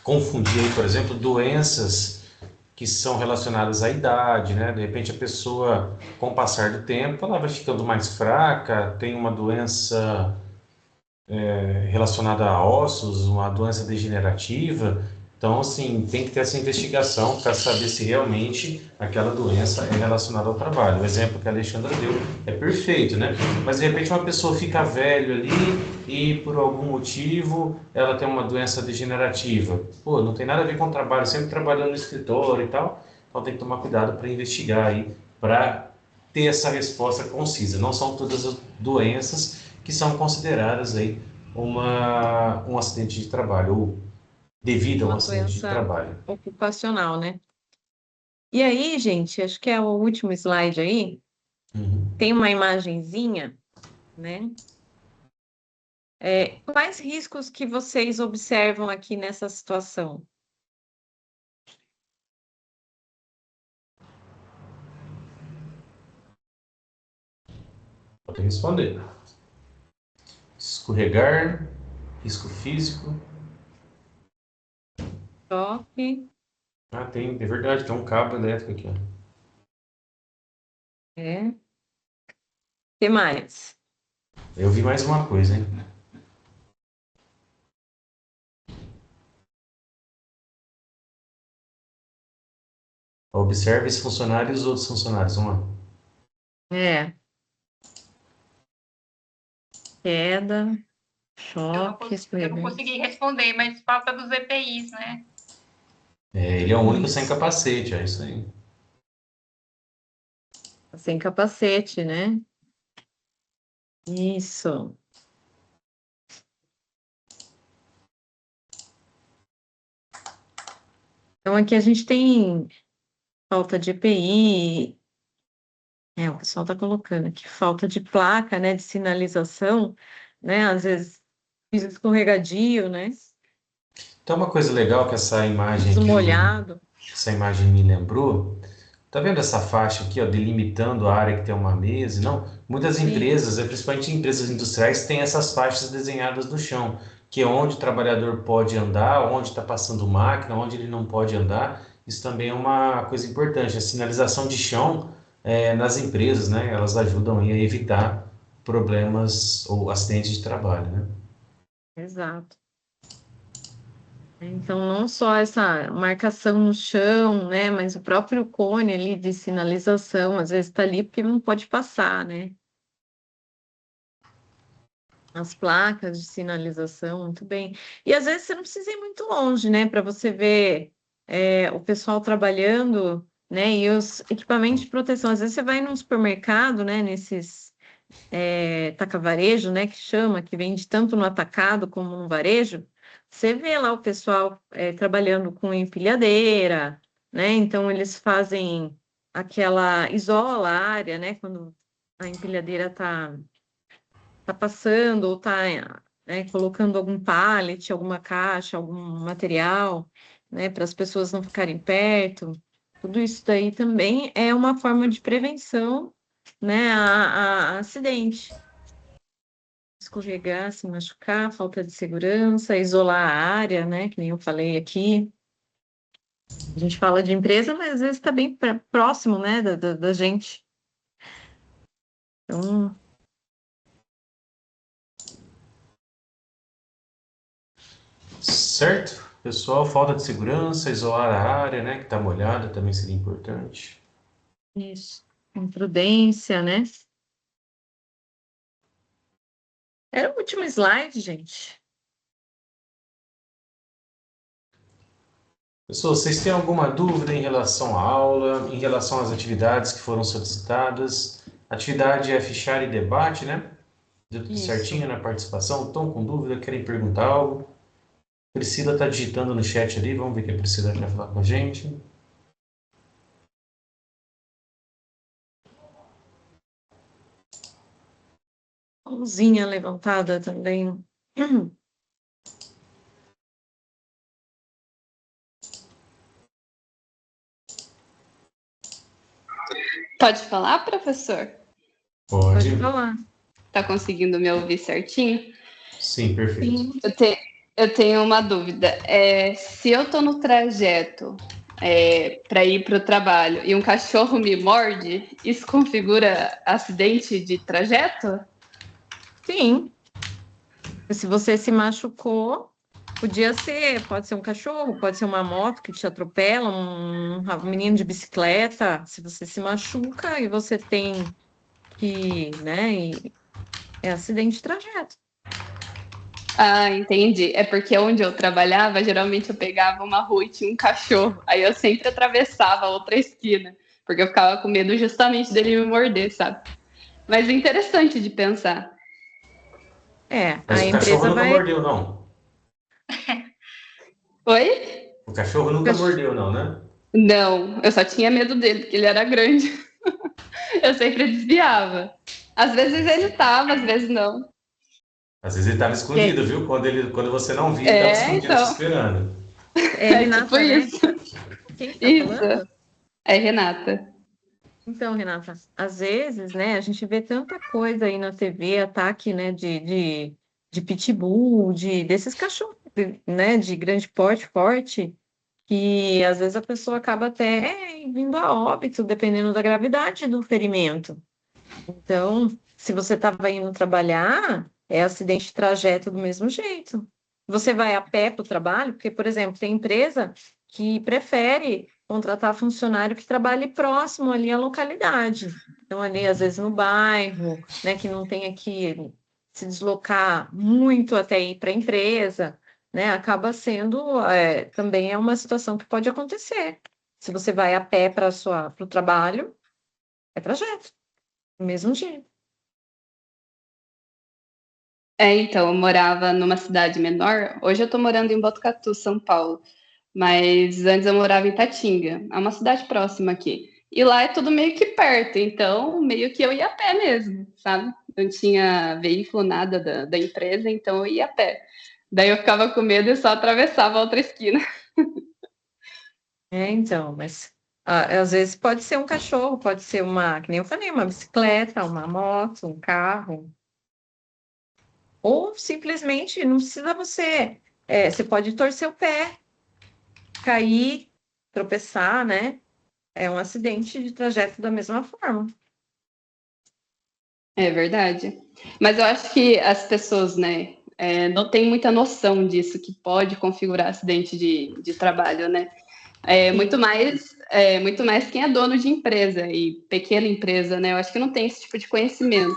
confundir aí, por exemplo, doenças que são relacionadas à idade, né? De repente a pessoa, com o passar do tempo, ela vai ficando mais fraca, tem uma doença relacionada a ossos, uma doença degenerativa. Então, assim, tem que ter essa investigação para saber se realmente aquela doença é relacionada ao trabalho. O exemplo que a Alexandra deu é perfeito, né? Mas, de repente, uma pessoa fica velha ali e, por algum motivo, ela tem uma doença degenerativa. Pô, não tem nada a ver com o trabalho, sempre trabalhando no escritório e tal. Então, tem que tomar cuidado para investigar aí, para ter essa resposta concisa. Não são todas as doenças que são consideradas aí um acidente de trabalho, ou devido a um Uma acidente de doença trabalho. ocupacional, né? E aí, gente, acho que é o último slide aí. Uhum. Tem uma imagenzinha, né? Quais riscos que vocês observam aqui nessa situação? Pode responder. Escorregar, risco físico. Choque, Ah, é verdade, tem um cabo elétrico aqui, ó. O que mais? Eu vi mais uma coisa, hein? Observe esse funcionário e os outros funcionários. Vamos lá. Queda, Eu não, choque, eu não escorregamento. consegui responder, mas falta dos EPIs, né? Ele é o único sem Isso. capacete, é isso aí. Sem capacete, né? Isso. Então, aqui a gente tem falta de EPI, o pessoal está colocando aqui, falta de placa, né, de sinalização, né, às vezes piso escorregadio, né, Então, uma coisa legal que piso molhado. essa imagem me lembrou. Tá vendo essa faixa aqui, ó, delimitando a área que tem uma mesa? Não, muitas Sim, empresas, principalmente empresas industriais, têm essas faixas desenhadas no chão, que é onde o trabalhador pode andar, onde está passando máquina, onde ele não pode andar. Isso também é uma coisa importante. A sinalização de chão, nas empresas, né? Elas ajudam aí a evitar problemas ou acidentes de trabalho, né? exato. Então, não só essa marcação no chão, né, mas o próprio cone ali de sinalização, às vezes está ali porque não pode passar, né. As placas de sinalização, muito bem. E às vezes você não precisa ir muito longe, né, para você ver o pessoal trabalhando, né, e os equipamentos de proteção. Às vezes você vai num supermercado, né, nesses taca-varejo, né, que chama, que vende tanto no atacado como no varejo, você vê lá o pessoal trabalhando com empilhadeira, né, então eles fazem isola a área, né, quando a empilhadeira tá passando ou tá, colocando algum pallet, alguma caixa, algum material, né, para as pessoas não ficarem perto. Tudo isso daí também é uma forma de prevenção, né, a acidente. Escorregar, se machucar, falta de segurança, isolar a área, né, que nem eu falei aqui. A gente fala de empresa, mas às vezes está bem próximo, né, da gente. Então, Certo? Pessoal, falta de segurança, isolar a área, né, que está molhada também seria importante. isso. Com prudência, né? Era o último slide, gente. Pessoal, vocês têm alguma dúvida em relação à aula, em relação às atividades que foram solicitadas? Atividade é fichário e debate, né? Deu tudo Isso. certinho na participação? Estão com dúvida? Querem perguntar algo? Priscila está digitando no chat ali, vamos ver o que a Priscila quer falar com a gente. Mãozinha levantada também. Pode falar, professor? Pode. Pode falar. Tá conseguindo me ouvir certinho? Sim, perfeito. Sim. Eu tenho uma dúvida. Se eu tô no trajeto para ir para o trabalho e um cachorro me morde, isso configura acidente de trajeto? Sim. Se você se machucou, pode ser um cachorro, pode ser uma moto que te atropela, um menino de bicicleta. Se você se machuca e você tem que, né, é acidente de trajeto. Ah, entendi. É porque onde eu trabalhava, geralmente eu pegava uma rua e tinha um cachorro. Aí eu sempre atravessava a outra esquina, porque eu ficava com medo justamente dele me morder, sabe? Mas é interessante de pensar. Mas A o cachorro empresa nunca vai. mordeu, não. Oi? O cachorro nunca mordeu, não, né? Não, eu só tinha medo dele, porque ele era grande. Eu sempre desviava. Às vezes ele tava, às vezes não. Às vezes ele estava escondido, viu? Quando você não via, ele estava escondido te Então. esperando. É tipo Renata, né? isso. Quem que tá Isso. falando? É Renata. Então, Renata, às vezes, né, a gente vê tanta coisa aí na TV, ataque, né, de pitbull, desses cachorros, né, de grande porte forte, que às vezes a pessoa acaba até vindo a óbito, dependendo da gravidade do ferimento. Então, se você estava indo trabalhar, é acidente de trajeto do mesmo jeito. Você vai a pé para o trabalho, porque, por exemplo, tem empresa que prefere contratar funcionário que trabalhe próximo ali à localidade. Então, ali, às vezes, no bairro, né, que não tenha que se deslocar muito até ir para a empresa, né, acaba sendo, também é uma situação que pode acontecer. Se você vai a pé para o trabalho, é trajeto, do mesmo jeito. Então, eu morava numa cidade menor. Hoje eu tô morando em Botucatu, São Paulo. Mas antes eu morava em Tatinga, é uma cidade próxima aqui. E lá é tudo meio que perto, então meio que eu ia a pé mesmo, sabe? Não tinha veículo, nada da empresa, então eu ia a pé. Daí eu ficava com medo e só atravessava a outra esquina. Então, mas às vezes pode ser um cachorro, pode ser que nem eu falei, uma bicicleta, uma moto, um carro. Ou simplesmente não precisa você pode torcer o pé, cair, tropeçar, né? É um acidente de trajeto da mesma forma. É verdade. Mas eu acho que as pessoas, né, não têm muita noção disso, que pode configurar acidente de trabalho, né? Muito mais quem é dono de empresa e pequena empresa, né? Eu acho que não tem esse tipo de conhecimento.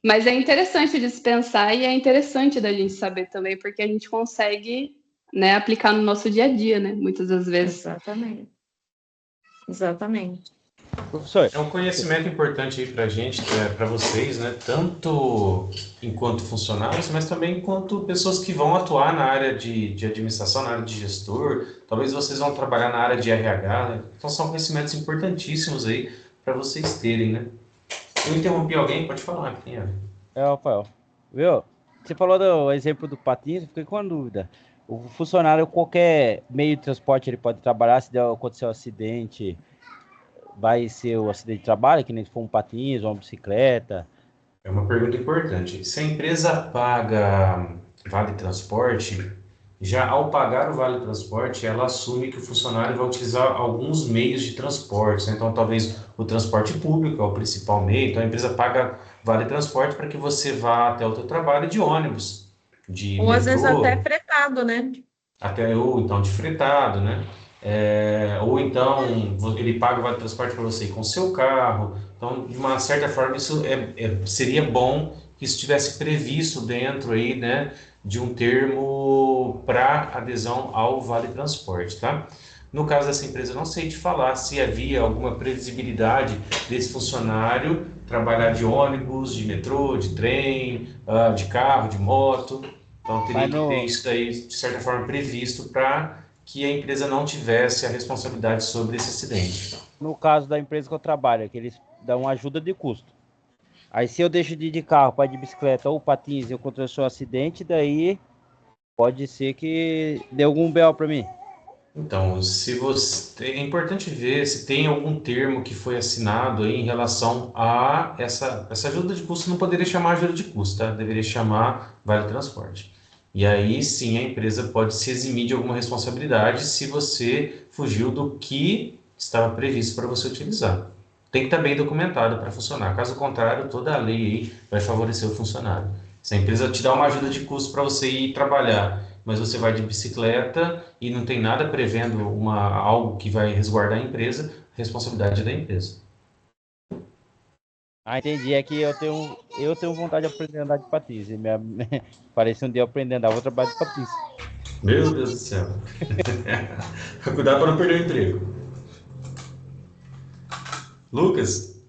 Mas é interessante de se pensar e é interessante da gente saber também, porque a gente consegue, né, aplicar no nosso dia a dia, né? Muitas das vezes. Exatamente. Exatamente. Professor, É um conhecimento importante aí para a gente, para vocês, né? Tanto enquanto funcionários, mas também enquanto pessoas que vão atuar na área de administração, na área de gestor. Talvez vocês vão trabalhar na área de RH, né? Então são conhecimentos importantíssimos aí para vocês terem, né? Eu interrompi alguém, pode falar, quem é? Rafael, viu? Você falou do exemplo do patins, eu fiquei com uma dúvida. O funcionário, qualquer meio de transporte, ele pode trabalhar, se acontecer um acidente, vai ser o acidente de trabalho, que nem se for um patins ou uma bicicleta. É uma pergunta importante. Se a empresa paga vale transporte, já ao pagar o vale transporte, ela assume que o funcionário vai utilizar alguns meios de transporte, né? Então, talvez o transporte público é o principal meio. Então, a empresa paga vale transporte para que você vá até o seu trabalho de ônibus, de Ou às vezes até metrô, fretado, né? ou então de fretado, né? Ou então ele paga o vale transporte para você ir com o seu carro. Então, de uma certa forma, isso seria bom que isso estivesse previsto dentro aí, né, de um termo para adesão ao vale transporte, tá? No caso dessa empresa, eu não sei te falar se havia alguma previsibilidade desse funcionário trabalhar de ônibus, de metrô, de trem, de carro, de moto. Então, teria que ter isso daí, de certa forma, previsto para que a empresa não tivesse a responsabilidade sobre esse acidente. No caso da empresa que eu trabalho, que eles dão ajuda de custo. Aí, se eu deixo de ir de carro para ir de bicicleta ou patins e eu acontecer um acidente, daí pode ser que dê algum BO para mim. Então, é importante ver se tem algum termo que foi assinado aí em relação a essa ajuda de custo. Não poderia chamar ajuda de custo, tá? Deveria chamar vale transporte. E aí sim a empresa pode se eximir de alguma responsabilidade se você fugiu do que estava previsto para você utilizar. Tem que estar bem documentado para funcionar. Caso contrário, toda a lei aí vai favorecer o funcionário. Se a empresa te dá uma ajuda de custo para você ir trabalhar, mas você vai de bicicleta e não tem nada prevendo algo que vai resguardar a empresa, a responsabilidade é da empresa. Ah, entendi. É que eu tenho vontade de aprender a andar de patins. E parece um dia eu aprender a andar, eu vou trabalhar de patins. Meu Deus do céu. Cuidado para não perder o emprego. Lucas?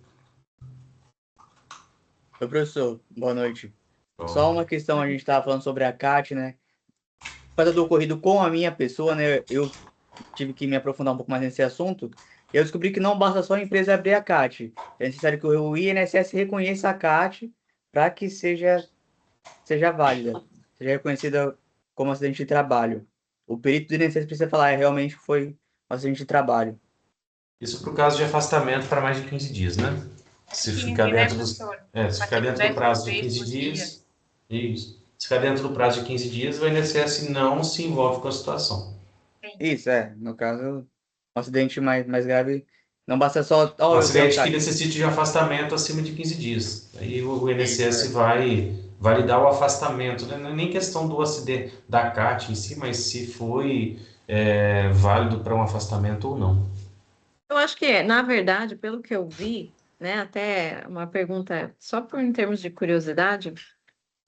Oi, professor, boa noite. Bom. Só uma questão, a gente estava falando sobre a CAT, né? Por causa do ocorrido com a minha pessoa, né? Eu tive que me aprofundar um pouco mais nesse assunto. E eu descobri que não basta só a empresa abrir a CAT. É necessário que o INSS reconheça a CAT para que seja válida, seja reconhecida como acidente de trabalho. O perito do INSS precisa falar, realmente foi um acidente de trabalho. Isso para o caso de afastamento para mais de 15 dias, né? Se ficar dentro do prazo de 15 dias, isso. Se ficar dentro do prazo de 15 dias, o INSS não se envolve com a situação. Isso, no caso, um acidente mais grave, não basta só... Um acidente que necessite de afastamento acima de 15 dias. Aí o INSS vai validar o afastamento, né? Não é nem questão do acidente da CAT em si, mas se foi válido para um afastamento ou não. Eu acho que, na verdade, pelo que eu vi, né, até uma pergunta só em termos de curiosidade,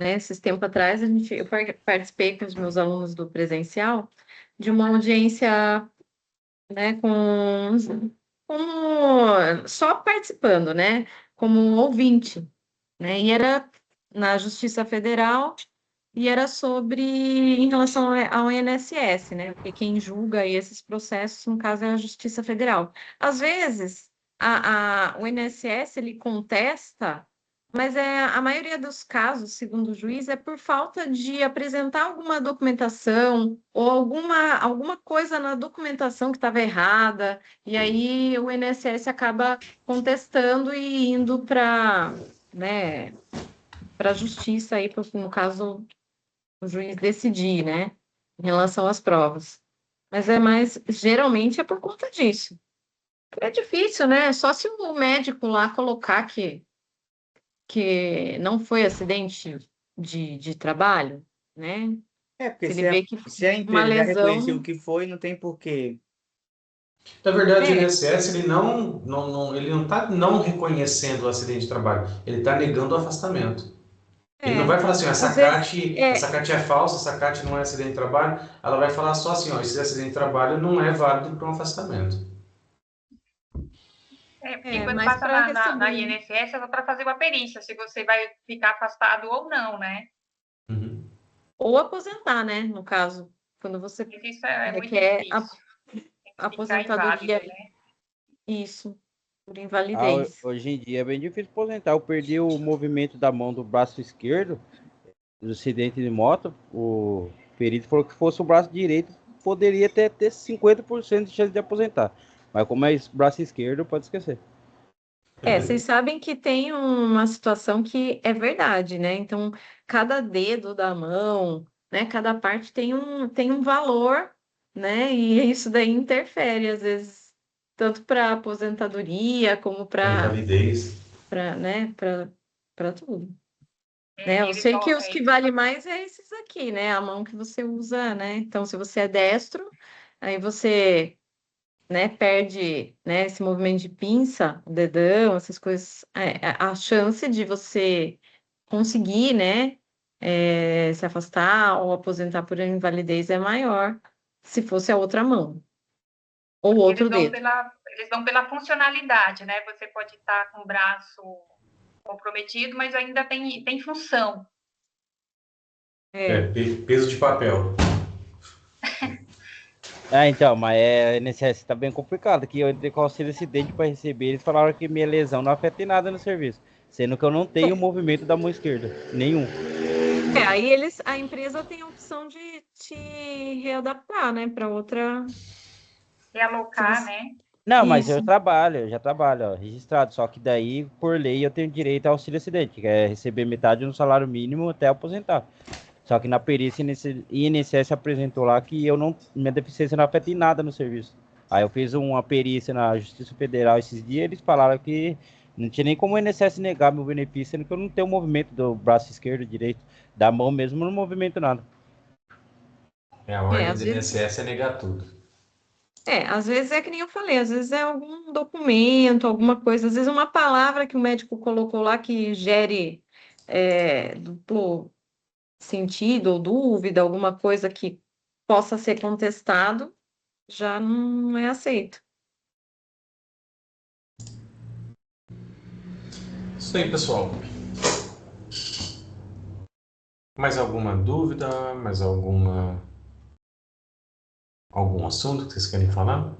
né, esses tempos atrás eu participei com os meus alunos do presencial de uma audiência, né, só participando, né, como ouvinte, né, e era na Justiça Federal e era em relação ao INSS, né, porque quem julga aí esses processos, no caso, é a Justiça Federal. Às vezes, o INSS, ele contesta, mas a maioria dos casos, segundo o juiz, é por falta de apresentar alguma documentação ou alguma coisa na documentação que estava errada, e aí o INSS acaba contestando e indo para, né, para a justiça aí, no caso, o juiz decidir, né, em relação às provas. Mas geralmente é por conta disso. É difícil, né? Só se o médico lá colocar que não foi acidente de trabalho, né? Porque Se ele vê que se a uma empresa já lesão... reconheceu o que foi, não tem porquê. Na verdade, o INSS ele não está não reconhecendo o acidente de trabalho, ele está negando o afastamento. Ele não vai falar assim, essa CAT é falsa, essa CAT não é acidente de trabalho. Ela vai falar só assim, ó, esse acidente de trabalho não é válido para um afastamento. Porque quando passa na INSS, é para fazer uma perícia, se você vai ficar afastado ou não, né? Uhum. Ou aposentar, né? No caso, quando você isso é requer muito difícil. aposentadoria. Inválido, né? Isso, por invalidez. Hoje em dia é bem difícil aposentar. Eu perdi o movimento da mão do braço esquerdo, do acidente de moto. O perito falou que fosse o braço direito, poderia ter 50% de chance de aposentar. Mas como é braço esquerdo, pode esquecer. Vocês sabem que tem uma situação que é verdade, né? Então, cada dedo da mão, né? Cada parte tem um valor, né? E isso daí interfere, às vezes, tanto para aposentadoria como para invalidez, né? Para tudo. Né? Eu sei que os que valem mais é esses aqui, né? A mão que você usa, né? Então, se você é destro, aí você, né, perde, né, esse movimento de pinça, o dedão, essas coisas, a chance de você conseguir, né, se afastar ou aposentar por invalidez é maior se fosse a outra mão ou outro dedo. Eles dão pela funcionalidade, né? Você pode estar com o braço comprometido, mas ainda tem função. Peso de papel. Então, mas INSS tá bem complicado, que eu entrei com auxílio acidente para receber, eles falaram que minha lesão não afeta em nada no serviço, sendo que eu não tenho movimento da mão esquerda, nenhum. Aí a empresa tem a opção de te readaptar, né, para outra... Realocar, né? Não, mas eu já trabalho, registrado, só que daí, por lei, eu tenho direito ao auxílio acidente, que é receber metade do salário mínimo até aposentar. Só que na perícia, INSS apresentou lá que minha deficiência não afeta em nada no serviço. Aí eu fiz uma perícia na Justiça Federal esses dias, eles falaram que Não tinha nem como o INSS negar meu benefício, sendo que eu não tenho movimento do braço esquerdo, direito, da mão mesmo, não movimento nada. A ordem às do vezes, INSS é negar tudo. às vezes é que nem eu falei, às vezes é algum documento, alguma coisa, às vezes uma palavra que o médico colocou lá que gere duplo sentido ou dúvida, alguma coisa que possa ser contestado, já não é aceito. Isso aí, pessoal. Mais alguma dúvida? Mais algum assunto que vocês querem falar?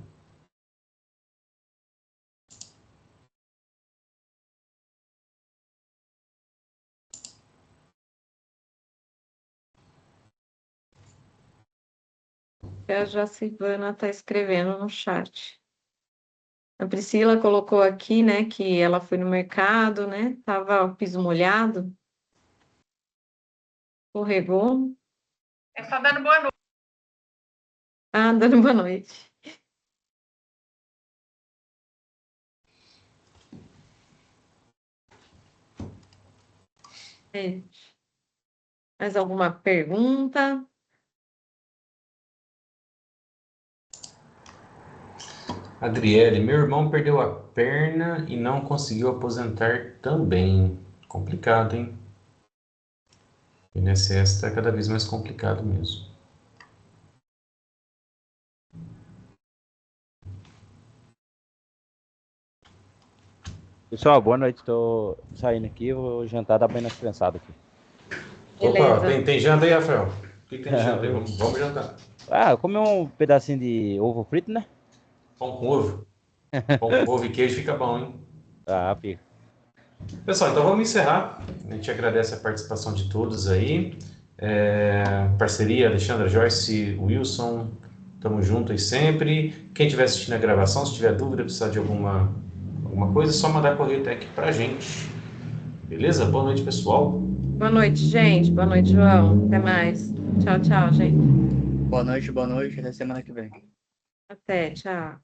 A Jacivana está escrevendo no chat. A Priscila colocou aqui, né, que ela foi no mercado, né, tava o piso molhado, escorregou. É só dando boa noite. Ah, dando boa noite. Gente, mais alguma pergunta? Adriele, meu irmão perdeu a perna e não conseguiu aposentar também. Complicado, hein? O INSS está cada vez mais complicado mesmo. Pessoal, boa noite. Tô saindo aqui, vou jantar, dar bem nas criançadas aqui. Opa, Beleza. tem janta aí, Rafael? O que tem de janta aí? Vamos jantar. Comer um pedacinho de ovo frito, né? Pão com ovo? Pão com ovo e queijo fica bom, hein? Fica. Pessoal, então vamos encerrar. A gente agradece a participação de todos aí. Parceria, Alexandra, Joyce, Wilson, tamo junto aí sempre. Quem estiver assistindo a gravação, se tiver dúvida, precisar de alguma coisa, é só mandar correio até aqui pra gente. Beleza? Boa noite, pessoal. Boa noite, gente. Boa noite, João. Até mais. Tchau, tchau, gente. Boa noite, até semana que vem. Até, tchau.